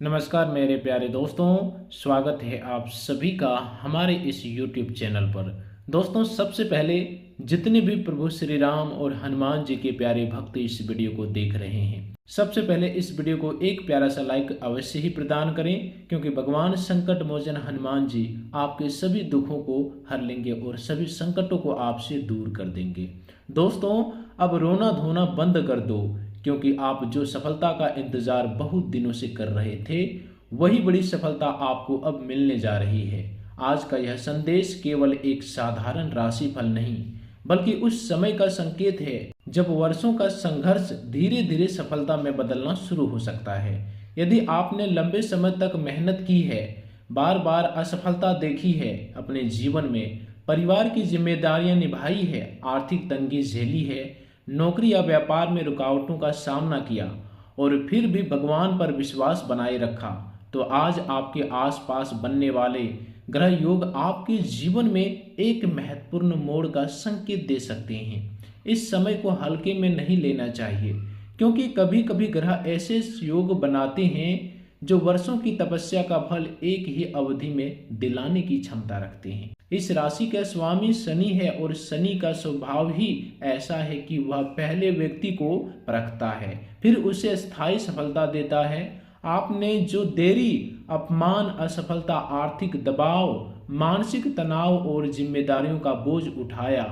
नमस्कार मेरे प्यारे दोस्तों, स्वागत है आप सभी का हमारे इस YouTube चैनल पर। दोस्तों, सबसे पहले जितने भी प्रभु श्री राम और हनुमान जी के प्यारे भक्त इस वीडियो को देख रहे हैं, सबसे पहले इस वीडियो को एक प्यारा सा लाइक अवश्य ही प्रदान करें, क्योंकि भगवान संकट मोचन हनुमान जी आपके सभी दुखों को हर लेंगे और सभी संकटों को आपसे दूर कर देंगे। दोस्तों, अब रोना धोना बंद कर दो, क्योंकि आप जो सफलता का इंतजार बहुत दिनों से कर रहे थे, वही बड़ी सफलता आपको अब मिलने जा रही है। आज का यह संदेश केवल एक साधारण राशिफल नहीं, बल्कि उस समय का संकेत है जब वर्षों का संघर्ष धीरे धीरे सफलता में बदलना शुरू हो सकता है। यदि आपने लंबे समय तक मेहनत की है, बार बार असफलता देखी है अपने जीवन में, परिवार की जिम्मेदारियां निभाई है, आर्थिक तंगी झेली है, नौकरी या व्यापार में रुकावटों का सामना किया और फिर भी भगवान पर विश्वास बनाए रखा, तो आज आपके आसपास बनने वाले ग्रह योग आपके जीवन में एक महत्वपूर्ण मोड़ का संकेत दे सकते हैं। इस समय को हल्के में नहीं लेना चाहिए, क्योंकि कभी कभी ग्रह ऐसे योग बनाते हैं जो वर्षों की तपस्या का फल एक ही अवधि में दिलाने की क्षमता रखते हैं। इस राशि का स्वामी शनि है और शनि का स्वभाव ही ऐसा है कि वह पहले व्यक्ति को परखता है, फिर उसे स्थायी सफलता देता है। आपने जो देरी, अपमान, असफलता, आर्थिक दबाव, मानसिक तनाव और जिम्मेदारियों का बोझ उठाया,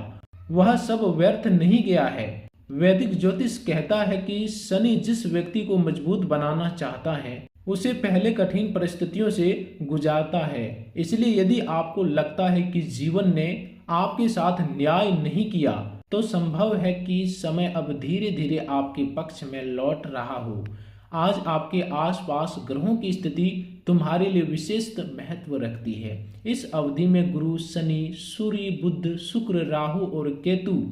वह सब व्यर्थ नहीं गया है। वैदिक ज्योतिष कहता है कि शनि जिस व्यक्ति को मजबूत बनाना चाहता है, उसे पहले कठिन परिस्थितियों से गुजारता है। इसलिए यदि आपको लगता है कि जीवन ने आपके साथ न्याय नहीं किया, तो संभव है कि समय अब धीरे धीरे आपके पक्ष में लौट रहा हो। आज आपके आसपास ग्रहों की स्थिति तुम्हारे लिए विशेष महत्व रखती है। इस अवधि में गुरु, शनि, सूर्य, बुध, शुक्र, राहु और केतु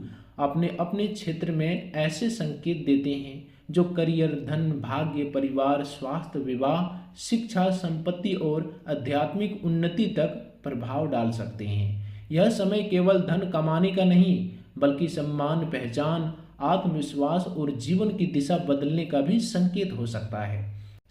अपने अपने क्षेत्र में ऐसे संकेत देते हैं जो करियर, धन, भाग्य, परिवार, स्वास्थ्य, विवाह, शिक्षा, संपत्ति और आध्यात्मिक उन्नति तक प्रभाव डाल सकते हैं। यह समय केवल धन कमाने का नहीं, बल्कि सम्मान, पहचान, आत्मविश्वास और जीवन की दिशा बदलने का भी संकेत हो सकता है।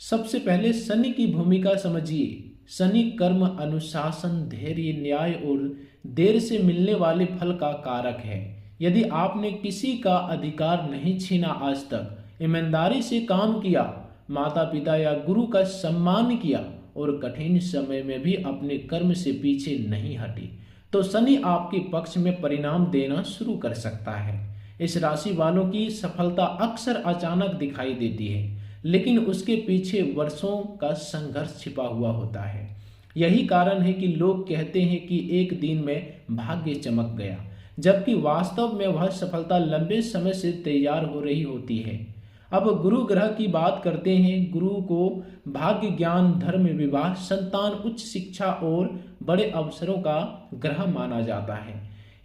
सबसे पहले शनि की भूमिका समझिए। शनि कर्म, अनुशासन, धैर्य, न्याय और देर से मिलने वाले फल का कारक है। यदि आपने किसी का अधिकार नहीं छीना, आज तक ईमानदारी से काम किया, माता पिता या गुरु का सम्मान किया और कठिन समय में भी अपने कर्म से पीछे नहीं हटी, तो शनि आपके पक्ष में परिणाम देना शुरू कर सकता है। इस राशि वालों की सफलता अक्सर अचानक दिखाई देती है, लेकिन उसके पीछे वर्षों का संघर्ष छिपा हुआ होता है। यही कारण है कि लोग कहते हैं कि एक दिन में भाग्य चमक गया, जबकि वास्तव में वह सफलता लंबे समय से तैयार हो रही होती है। अब गुरु ग्रह की बात करते हैं। गुरु को भाग्य, ज्ञान, धर्म, विवाह, संतान, उच्च शिक्षा और बड़े अवसरों का ग्रह माना जाता है।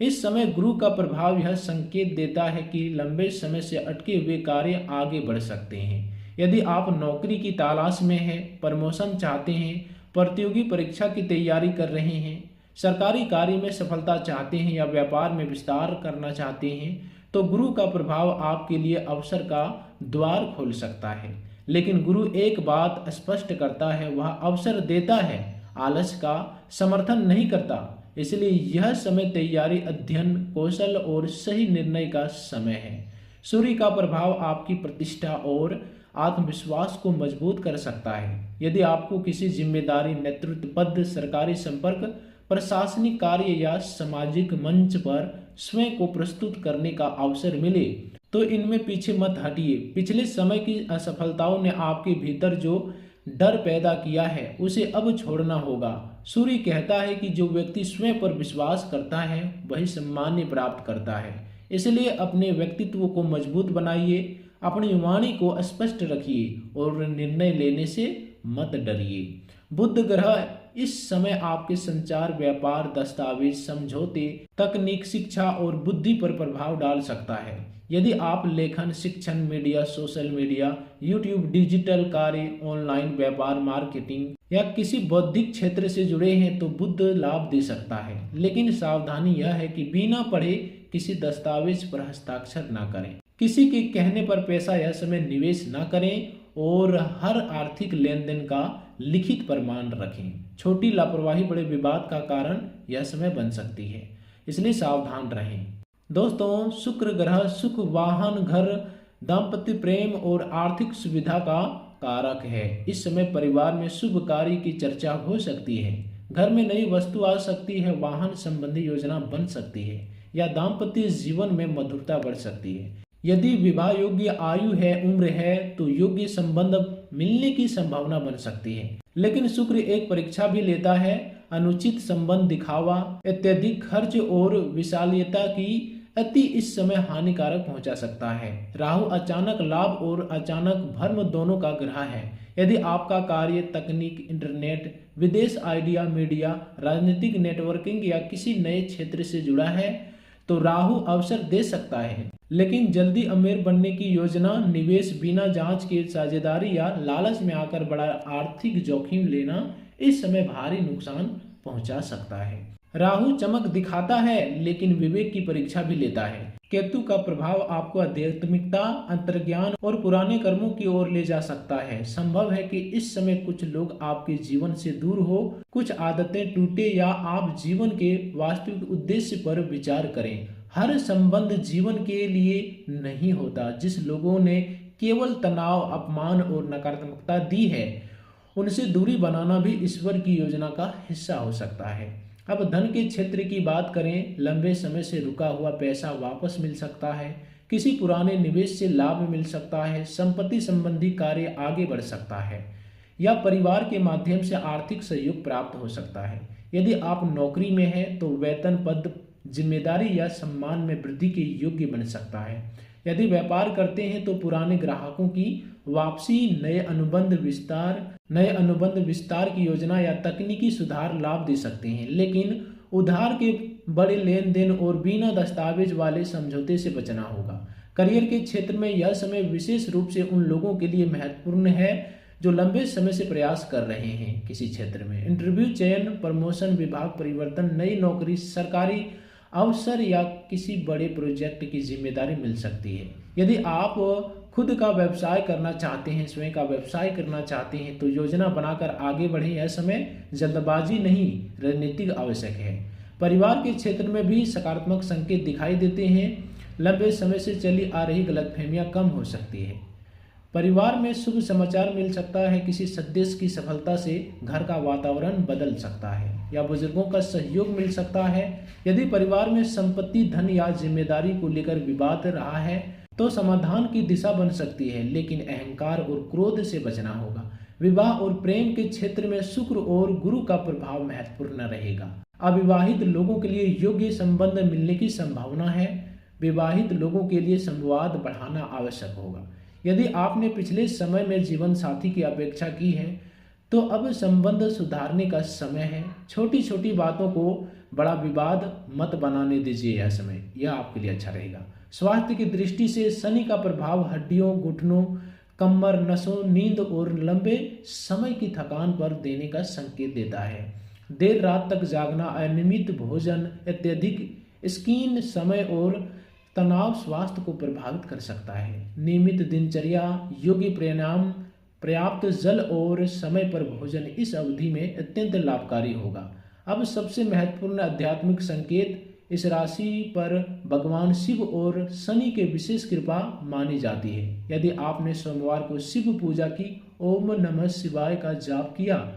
इस समय गुरु का प्रभाव यह संकेत देता है कि लंबे समय से अटके हुए कार्य आगे बढ़ सकते हैं। यदि आप नौकरी की तलाश में हैं, प्रमोशन चाहते हैं, प्रतियोगी परीक्षा की तैयारी कर रहे हैं, सरकारी कार्य में सफलता चाहते हैं या व्यापार में विस्तार करना चाहते हैं, तो गुरु का प्रभाव आपके लिए अवसर का द्वार खोल सकता है। लेकिन गुरु एक बात स्पष्ट करता है, वह अवसर देता है, आलस का समर्थन नहीं करता। इसलिए यह समय तैयारी, अध्ययन, कौशल और सही निर्णय का समय है। सूर्य का प्रभाव आपकी प्रतिष्ठा और आत्मविश्वास को मजबूत कर सकता है। यदि आपको किसी जिम्मेदारी, नेतृत्व पद, सरकारी संपर्क, प्रशासनिक कार्य या सामाजिक मंच पर स्वयं को प्रस्तुत करने का अवसर मिले, तो इनमें पीछे मत हटिए। पिछले समय की असफलताओं ने आपके भीतर जो डर पैदा किया है, उसे अब छोड़ना होगा। सूर्य कहता है कि जो व्यक्ति स्वयं पर विश्वास करता है, वही सम्मान प्राप्त करता है। इसलिए अपने व्यक्तित्व को मजबूत बनाइए, अपनी वाणी को स्पष्ट रखिए और निर्णय लेने से मत डरिए। बुध ग्रह इस समय आपके संचार, व्यापार, दस्तावेज, समझौते, तकनीक, शिक्षा और बुद्धि पर प्रभाव डाल सकता है। यदि आप लेखन, शिक्षण, media, social media, YouTube, digital कार्य, ऑनलाइन व्यापार, मार्केटिंग या किसी बौद्धिक क्षेत्र से जुड़े हैं, तो बुध लाभ दे सकता है। लेकिन सावधानी यह है कि बिना पढ़े किसी दस्तावेज पर हस्ताक्षर न करें, किसी के कहने पर पैसा या समय निवेश न करें और हर आर्थिक लेन देन का लिखित प्रमाण रखें। छोटी लापरवाही बड़े विवाद का कारण यह समय बन सकती है, इसलिए सावधान रहें। दोस्तों, शुक्र ग्रह सुख, वाहन, घर, दाम्पत्य प्रेम और आर्थिक सुविधा का कारक है। इस समय परिवार में शुभ कार्य की चर्चा हो सकती है, घर में नई वस्तु आ सकती है, वाहन संबंधी योजना बन सकती है या दाम्पत्य जीवन में मधुरता बढ़ सकती है। यदि विवाह योग्य आयु है, उम्र है, तो योग्य संबंध मिलने की संभावना बन सकती है। लेकिन शुक्र एक परीक्षा भी लेता है। अनुचित संबंध, दिखावा, अत्यधिक खर्च और विशालता की अति इस समय हानिकारक पहुंचा सकता है। राहु अचानक लाभ और अचानक भ्रम दोनों का ग्रह है। यदि आपका कार्य तकनीक, इंटरनेट, विदेश, आइडिया, मीडिया, राजनीतिक, नेटवर्किंग या किसी नए क्षेत्र से जुड़ा है तो राहु अवसर दे सकता है। लेकिन जल्दी अमीर बनने की योजना, निवेश, बिना जांच के साझेदारी या लालच में आकर बड़ा आर्थिक जोखिम लेना इस समय भारी नुकसान पहुंचा सकता है। राहु चमक दिखाता है लेकिन विवेक की परीक्षा भी लेता है। केतु का प्रभाव आपको आध्यात्मिकता, अंतर्ज्ञान और पुराने कर्मों की ओर ले जा सकता है। संभव है कि इस समय कुछ लोग आपके जीवन से दूर हो, कुछ आदतें टूटे या आप जीवन के वास्तविक उद्देश्य पर विचार करें। हर संबंध जीवन के लिए नहीं होता। जिस लोगों ने केवल तनाव, अपमान और नकारात्मकता दी है, उनसे दूरी बनाना भी ईश्वर की योजना का हिस्सा हो सकता है। अब धन के क्षेत्र की बात करें, लंबे समय से रुका हुआ पैसा वापस मिल सकता है, किसी पुराने निवेश से लाभ मिल सकता है, संपत्ति संबंधी कार्य आगे बढ़ सकता है या परिवार के माध्यम से आर्थिक सहयोग प्राप्त हो सकता है। यदि आप नौकरी में हैं तो वेतन, पद, जिम्मेदारी या सम्मान में वृद्धि के योग्य बन सकता है। यदि व्यापार करते हैं तो पुराने ग्राहकों की वापसी, नए अनुबंध विस्तार की योजना या तकनीकी सुधार लाभ दे सकते हैं। लेकिन उधार के बड़े लेन देन और बिना दस्तावेज वाले समझौते से बचना होगा। करियर के क्षेत्र में यह समय विशेष रूप से उन लोगों के लिए महत्वपूर्ण है जो लंबे समय से प्रयास कर रहे हैं किसी क्षेत्र में। इंटरव्यू, चयन, प्रमोशन, विभाग परिवर्तन, नई नौकरी, सरकारी अवसर या किसी बड़े प्रोजेक्ट की जिम्मेदारी मिल सकती है। यदि आप खुद का व्यवसाय करना चाहते हैं, स्वयं का व्यवसाय करना चाहते हैं तो योजना बनाकर आगे बढ़ें। यह समय जल्दबाजी नहीं, रणनीतिक आवश्यक है। परिवार के क्षेत्र में भी सकारात्मक संकेत दिखाई देते हैं। लंबे समय से चली आ रही गलतफहमियां कम हो सकती है। परिवार में शुभ समाचार मिल सकता है। किसी सदस्य की सफलता से घर का वातावरण बदल सकता है या बुजुर्गों का सहयोग मिल सकता है। यदि परिवार में संपत्ति, धन या जिम्मेदारी को लेकर विवाद रहा है तो समाधान की दिशा बन सकती है, लेकिन अहंकार और क्रोध से बचना होगा। विवाह और प्रेम के क्षेत्र में शुक्र और गुरु का प्रभाव महत्वपूर्ण रहेगा। अविवाहित लोगों के लिए योग्य संबंध मिलने की संभावना है। विवाहित लोगों के लिए संवाद बढ़ाना आवश्यक होगा। यदि आपने पिछले समय में जीवन साथी की अपेक्षा की है तो अब संबंध सुधारने का समय है। छोटी छोटी बातों को बड़ा विवाद मत बनाने दीजिए। यह समय यह आपके लिए अच्छा रहेगा। स्वास्थ्य की दृष्टि से शनि का प्रभाव हड्डियों, घुटनों, कमर, नसों, नींद और लंबे समय की थकान पर देने का संकेत देता है। देर रात तक जागना, अनियमित भोजन, अत्यधिक स्क्रीन समय और तनाव स्वास्थ्य को प्रभावित कर सकता है। नियमित दिनचर्या, योग्य परिणाम, पर्याप्त जल और समय पर भोजन इस अवधि में अत्यंत लाभकारी होगा। अब सबसे महत्वपूर्ण आध्यात्मिक संकेत, इस राशि पर भगवान शिव और शनि के विशेष कृपा मानी जाती है। यदि आपने सोमवार को शिव पूजा की, ओम नमः शिवाय का जाप किया,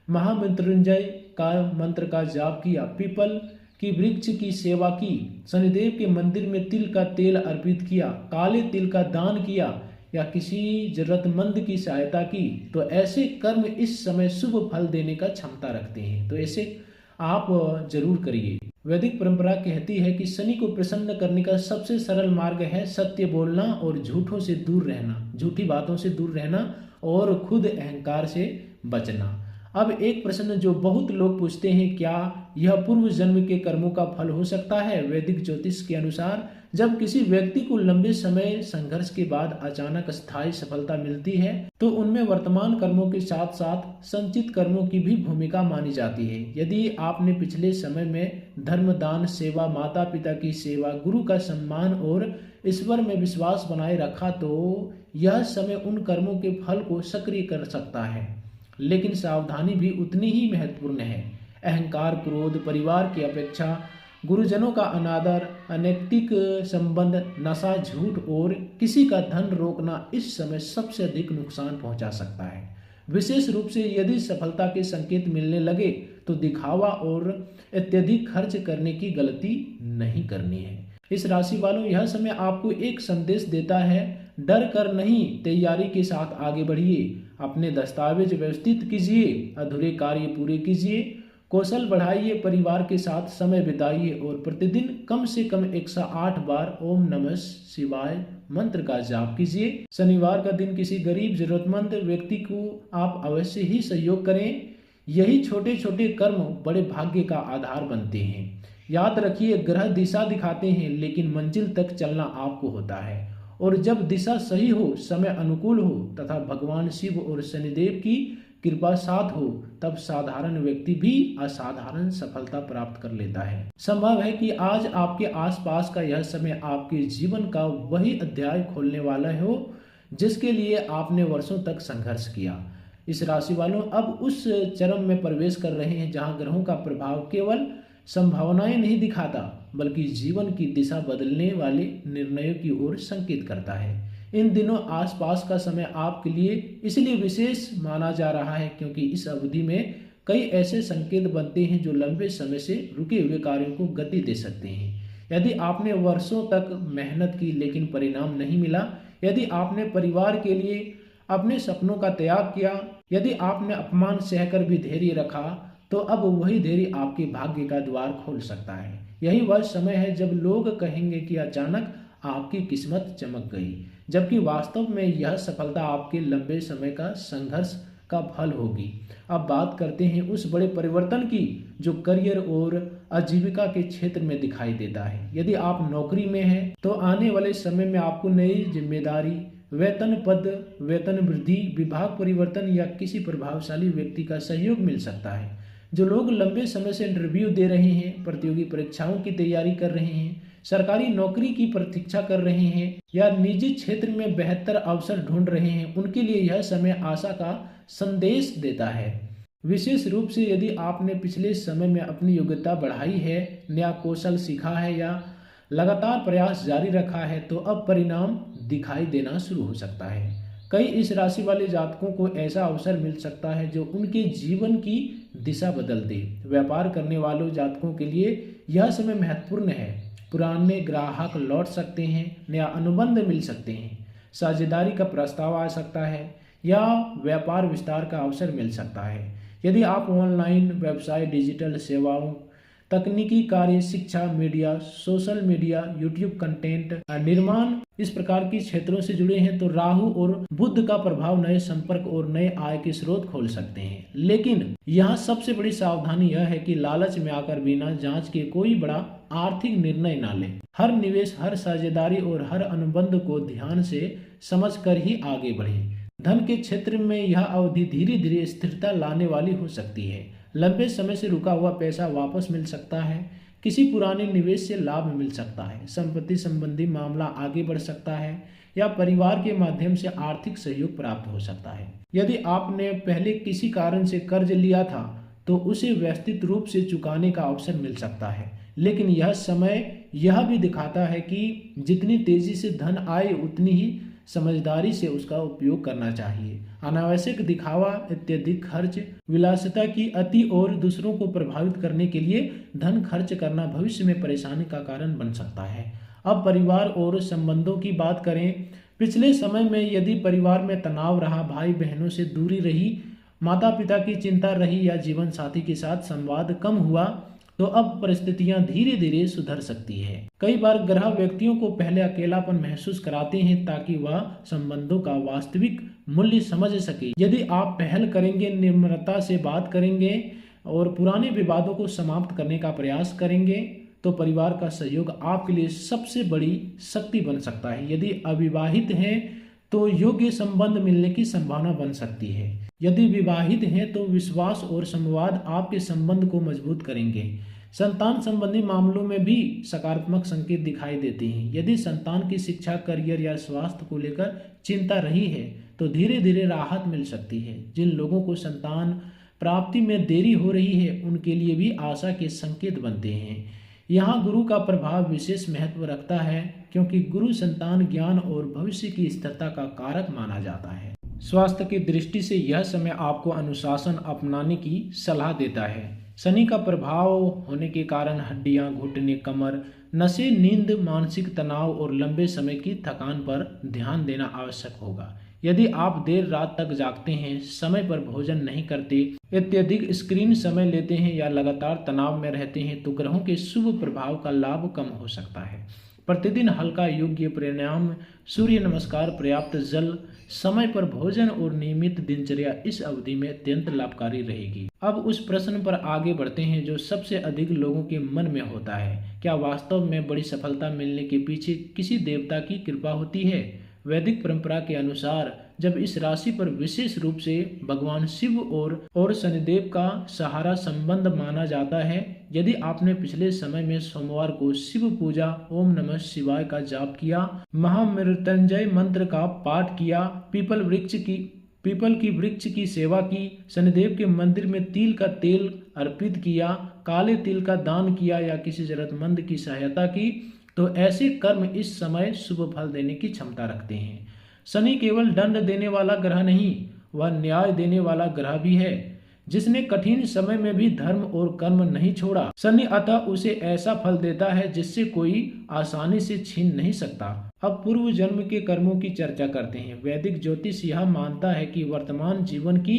महामृत्युंजय का मंत्र का जाप किया, पीपल की वृक्ष की सेवा की, शनिदेव के मंदिर में तिल का तेल अर्पित किया, काले तिल का दान किया या किसी जरूरतमंद की सहायता की तो ऐसे कर्म इस समय शुभ फल देने का क्षमता रखते हैं। तो ऐसे आप जरूर करिए। वैदिक परंपरा कहती है कि शनि को प्रसन्न करने का सबसे सरल मार्ग है सत्य बोलना और झूठों से दूर रहना, झूठी बातों से दूर रहना और खुद अहंकार से बचना। अब एक प्रश्न जो बहुत लोग पूछते हैं, क्या यह पूर्व जन्म के कर्मों का फल हो सकता है? वैदिक ज्योतिष के अनुसार जब किसी व्यक्ति को लंबे समय संघर्ष के बाद अचानक स्थायी सफलता मिलती है तो उनमें वर्तमान कर्मों के साथ साथ संचित कर्मों की भी भूमिका मानी जाती है। यदि आपने पिछले समय में धर्म, दान, सेवा, माता पिता की सेवा, गुरु का सम्मान और ईश्वर में विश्वास बनाए रखा तो यह समय उन कर्मों के फल को सक्रिय कर सकता है। लेकिन सावधानी भी उतनी ही महत्वपूर्ण है। अहंकार, क्रोध, परिवार की अपेक्षा, गुरुजनों का अनादर, अनैतिक संबंध, नशा, झूठ और किसी का धन रोकना इस समय सबसे अधिक नुकसान पहुंचा सकता है। विशेष रूप से यदि सफलता के संकेत मिलने लगे तो दिखावा और अत्यधिक खर्च करने की गलती नहीं करनी है। इस राशि वालों, यह समय आपको एक संदेश देता है, डर कर नहीं, तैयारी के साथ आगे बढ़िए। अपने दस्तावेज व्यवस्थित कीजिए, अधूरे कार्य पूरे कीजिए, कौशल बढ़ाइए, परिवार के साथ समय बिताइए और प्रतिदिन कम से कम 108 बार ओम नमः शिवाय मंत्र का जाप कीजिए। शनिवार का दिन किसी गरीब जरूरतमंद व्यक्ति को आप अवश्य ही सहयोग करें। यही छोटे छोटे कर्म बड़े भाग्य का आधार बनते हैं। याद रखिए, ग्रह दिशा दिखाते हैं लेकिन मंजिल तक चलना आपको होता है। और जब दिशा सही हो, समय अनुकूल हो तथा भगवान शिव और शनिदेव की कृपा साथ हो, तब साधारण व्यक्ति भी असाधारण सफलता प्राप्त कर लेता है। संभव है कि आज आपके आसपास का यह समय आपके जीवन का वही अध्याय खोलने वाला हो जिसके लिए आपने वर्षों तक संघर्ष किया। इस राशि वालों, अब उस चरम में प्रवेश कर रहे हैं जहां ग्रहों का प्रभाव केवल संभावनाएं नहीं दिखाता बल्कि जीवन की दिशा बदलने वाले निर्णयों की ओर संकेत करता है। इन दिनों आसपास का समय आपके लिए इसलिए विशेष माना जा रहा है क्योंकि इस अवधि में कई ऐसे संकेत बनते हैं जो लंबे समय से रुके हुए कार्यों को गति दे सकते हैं। यदि आपने वर्षों तक मेहनत की लेकिन परिणाम नहीं मिला, यदि आपने परिवार के लिए अपने सपनों का त्याग किया, यदि आपने अपमान सहकर भी धैर्य रखा, तो अब वही धैर्य आपके भाग्य का द्वार खोल सकता है। यही वह समय है जब लोग कहेंगे कि अचानक आपकी किस्मत चमक गई, जबकि वास्तव में यह सफलता आपके लंबे समय का संघर्ष का फल होगी। अब बात करते हैं उस बड़े परिवर्तन की जो करियर और आजीविका के क्षेत्र में दिखाई देता है। यदि आप नौकरी में हैं तो आने वाले समय में आपको नई जिम्मेदारी, वेतन पद, वेतन वृद्धि, विभाग परिवर्तन या किसी प्रभावशाली व्यक्ति का सहयोग मिल सकता है। जो लोग लंबे समय से इंटरव्यू दे रहे हैं, प्रतियोगी परीक्षाओं की तैयारी कर रहे हैं, सरकारी नौकरी की प्रतीक्षा कर रहे हैं या निजी क्षेत्र में बेहतर अवसर ढूंढ रहे हैं, उनके लिए यह समय आशा का संदेश देता है। विशेष रूप से यदि आपने पिछले समय में अपनी योग्यता बढ़ाई है, नया कौशल सीखा है या लगातार प्रयास जारी रखा है, तो अब परिणाम दिखाई देना शुरू हो सकता है। कई इस राशि वाले जातकों को ऐसा अवसर मिल सकता है जो उनके जीवन की दिशा बदल दे। व्यापार करने वालों जातकों के लिए यह समय महत्वपूर्ण है। पुराने ग्राहक लौट सकते हैं, नया अनुबंध मिल सकते हैं, साझेदारी का प्रस्ताव आ सकता है या व्यापार विस्तार का अवसर मिल सकता है। यदि आप ऑनलाइन व्यवसाय, डिजिटल सेवाओं, तकनीकी कार्य, शिक्षा, media, social media, YouTube content निर्माण, इस प्रकार की क्षेत्रों से जुड़े हैं तो राहु और बुध का प्रभाव नए संपर्क और नए आय के स्रोत खोल सकते हैं। लेकिन यहाँ सबसे बड़ी सावधानी यह है कि लालच में आकर बिना जांच के कोई बड़ा आर्थिक निर्णय ना लें। हर निवेश, हर साझेदारी और हर अनुबंध को ध्यान से समझकर ही आगे बढ़ें। धन के क्षेत्र में यह अवधि धीरे धीरे स्थिरता लाने वाली हो सकती है। लंबे समय से रुका हुआ पैसा वापस मिल सकता है, किसी पुराने निवेश से लाभ मिल सकता है, संपत्ति संबंधी मामला आगे बढ़ सकता है या परिवार के माध्यम से आर्थिक सहयोग प्राप्त हो सकता है। यदि आपने पहले किसी कारण से कर्ज लिया था तो उसे व्यवस्थित रूप से चुकाने का अवसर मिल सकता है। लेकिन यह समय यह भी दिखाता है कि जितनी तेजी से धन आए उतनी ही समझदारी से उसका उपयोग करना चाहिए। अनावश्यक दिखावा, अत्यधिक खर्च, विलासिता की अति और दूसरों को प्रभावित करने के लिए धन खर्च करना भविष्य में परेशानी का कारण बन सकता है। अब परिवार और संबंधों की बात करें। पिछले समय में यदि परिवार में तनाव रहा, भाई बहनों से दूरी रही, माता पिता की चिंता रही या जीवन साथी के साथ संवाद कम हुआ, तो अब परिस्थितियां धीरे धीरे सुधर सकती है। कई बार ग्रह व्यक्तियों को पहले अकेलापन महसूस कराते हैं ताकि वह संबंधों का वास्तविक मूल्य समझ सके। यदि आप पहल करेंगे, निम्रता से बात करेंगे और पुराने विवादों को समाप्त करने का प्रयास करेंगे तो परिवार का सहयोग आपके लिए सबसे बड़ी शक्ति बन सकता है। यदि अविवाहित हैं तो योग्य संबंध मिलने की संभावना बन सकती है। यदि विवाहित हैं तो विश्वास और संवाद आपके संबंध को मजबूत करेंगे। संतान संबंधी मामलों में भी सकारात्मक संकेत दिखाई देते हैं। यदि संतान की शिक्षा, करियर या स्वास्थ्य को लेकर चिंता रही है तो धीरे धीरे राहत मिल सकती है। जिन लोगों को संतान प्राप्ति में देरी हो रही है उनके लिए भी आशा के संकेत बनते हैं। यहाँ गुरु का प्रभाव विशेष महत्व रखता है, क्योंकि गुरु संतान, ज्ञान और भविष्य की स्थिरता का कारक माना जाता है। स्वास्थ्य की दृष्टि से यह समय आपको अनुशासन अपनाने की सलाह देता है। शनि का प्रभाव होने के कारण हड्डियां, घुटने, कमर, नसें, नींद, मानसिक तनाव और लंबे समय की थकान पर ध्यान देना आवश्यक होगा। यदि आप देर रात तक जागते हैं, समय पर भोजन नहीं करते, अत्यधिक स्क्रीन समय लेते हैं या लगातार तनाव में रहते हैं तो ग्रहों के शुभ प्रभाव का लाभ कम हो सकता है। प्रतिदिन हल्का योग्य प्राणायाम, सूर्य नमस्कार, पर्याप्त जल, समय पर भोजन और नियमित दिनचर्या इस अवधि में अत्यंत लाभकारी रहेगी। अब उस प्रश्न पर आगे बढ़ते हैं जो सबसे अधिक लोगों के मन में होता है, क्या वास्तव में बड़ी सफलता मिलने के पीछे किसी देवता की कृपा होती है? वैदिक परंपरा के अनुसार जब इस राशि पर विशेष रूप से भगवान शिव और शनिदेव का सहारा संबंध माना जाता है। यदि आपने पिछले समय में सोमवार को शिव पूजा, ओम नमः शिवाय का जाप किया, महामृत्युंजय मंत्र का पाठ किया, पीपल की वृक्ष की सेवा की, शनिदेव के मंदिर में तिल का तेल अर्पित किया, काले तिल का दान किया या किसी जरूरतमंद की सहायता की, तो ऐसे कर्म इस समय शुभ फल देने की क्षमता रखते हैं। शनि केवल दंड देने वाला ग्रह नहीं, वह न्याय देने वाला ग्रह भी है, जिसने कठिन समय में भी धर्म और कर्म नहीं छोड़ा। शनि अतः उसे ऐसा फल देता है जिससे कोई आसानी से छीन नहीं सकता। अब पूर्व जन्म के कर्मों की चर्चा करते हैं। वैदिक ज्योतिष यह मानता है कि वर्तमान जीवन की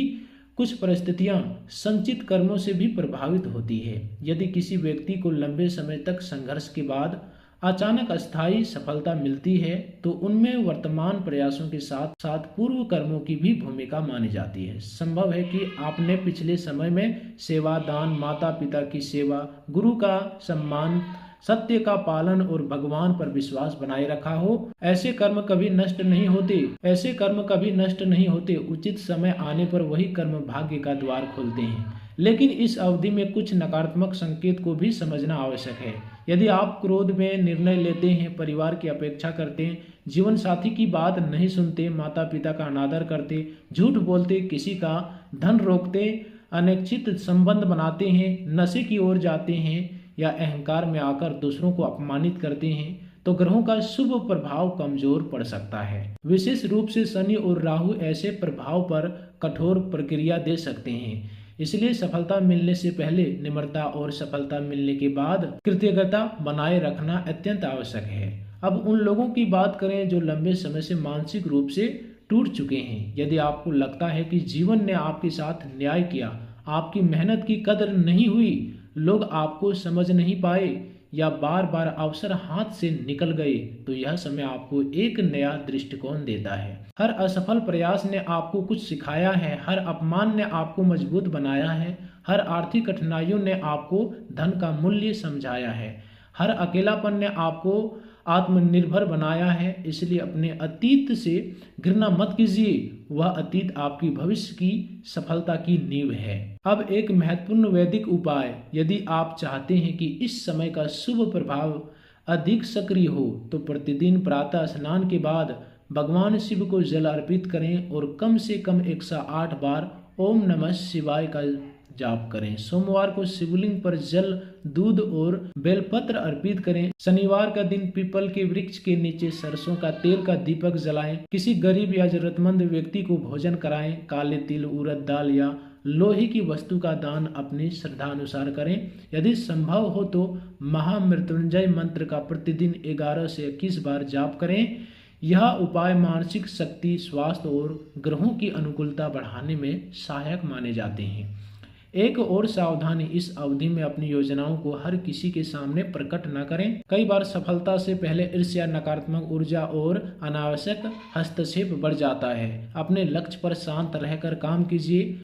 कुछ परिस्थितियां संचित कर्मों से भी प्रभावित होती है। यदि किसी व्यक्ति को लंबे समय तक संघर्ष के बाद अचानक अस्थायी सफलता मिलती है तो उनमें वर्तमान प्रयासों के साथ साथ पूर्व कर्मों की भी भूमिका मानी जाती है। संभव है कि आपने पिछले समय में सेवा, दान, माता पिता की सेवा, गुरु का सम्मान, सत्य का पालन और भगवान पर विश्वास बनाए रखा हो। ऐसे कर्म कभी नष्ट नहीं होते। उचित समय आने पर वही कर्म भाग्य का द्वार खोलते हैं। लेकिन इस अवधि में कुछ नकारात्मक संकेत को भी समझना आवश्यक है। यदि आप क्रोध में निर्णय लेते हैं, परिवार की अपेक्षा करते हैं, जीवन साथी की बात नहीं सुनते, माता पिता का अनादर करते, झूठ बोलते, किसी का धन रोकते, अनिश्चित संबंध बनाते हैं, नशे की ओर जाते हैं या अहंकार में आकर दूसरों को अपमानित करते हैं, तो ग्रहों का शुभ प्रभाव कमजोर पड़ सकता है। विशेष रूप से शनि और राहु ऐसे प्रभाव पर कठोर प्रतिक्रिया दे सकते हैं। इसलिए सफलता मिलने से पहले निम्रता और सफलता मिलने के बाद कृतज्ञता बनाए रखना अत्यंत आवश्यक है। अब उन लोगों की बात करें जो लंबे समय से मानसिक रूप से टूट चुके हैं। यदि आपको लगता है कि जीवन ने आपके साथ न्याय किया, आपकी मेहनत की कदर नहीं हुई, लोग आपको समझ नहीं पाए या बार बार अवसर हाथ से निकल गए, तो यह समय आपको एक नया दृष्टिकोण देता है। हर असफल प्रयास ने आपको कुछ सिखाया है, हर अपमान ने आपको मजबूत बनाया है, हर आर्थिक कठिनाइयों ने आपको धन का मूल्य समझाया है, हर अकेलापन ने आपको आत्मनिर्भर बनाया है। इसलिए अपने अतीत से घृणा मत कीजिए, वह अतीत आपकी भविष्य की सफलता की नींव है। अब एक महत्वपूर्ण वैदिक उपाय, यदि आप चाहते हैं कि इस समय का शुभ प्रभाव अधिक सक्रिय हो तो प्रतिदिन प्रातः स्नान के बाद भगवान शिव को जल अर्पित करें और कम से कम 108 बार ओम नमः शिवाय का जाप करें। सोमवार को शिवलिंग पर जल, दूध और बेलपत्र अर्पित करें। शनिवार का दिन पीपल के वृक्ष के नीचे सरसों का तेल का दीपक जलाएं। किसी गरीब या जरूरतमंद व्यक्ति को भोजन कराएं। काले तिल, उड़द दाल या लोहे की वस्तु का दान अपनी श्रद्धा अनुसार करें। यदि संभव हो तो महामृत्युंजय मंत्र का प्रतिदिन 11 से 21 बार जाप करें। यह उपाय मानसिक शक्ति, स्वास्थ्य और ग्रहों की अनुकूलता बढ़ाने में सहायक माने जाते हैं। एक और सावधानी, इस अवधि में अपनी योजनाओं को हर किसी के सामने प्रकट न करें। कई बार सफलता से पहले ईर्ष्या, नकारात्मक ऊर्जा और अनावश्यक हस्तक्षेप बढ़ जाता है। अपने लक्ष्य पर शांत रहकर काम कीजिए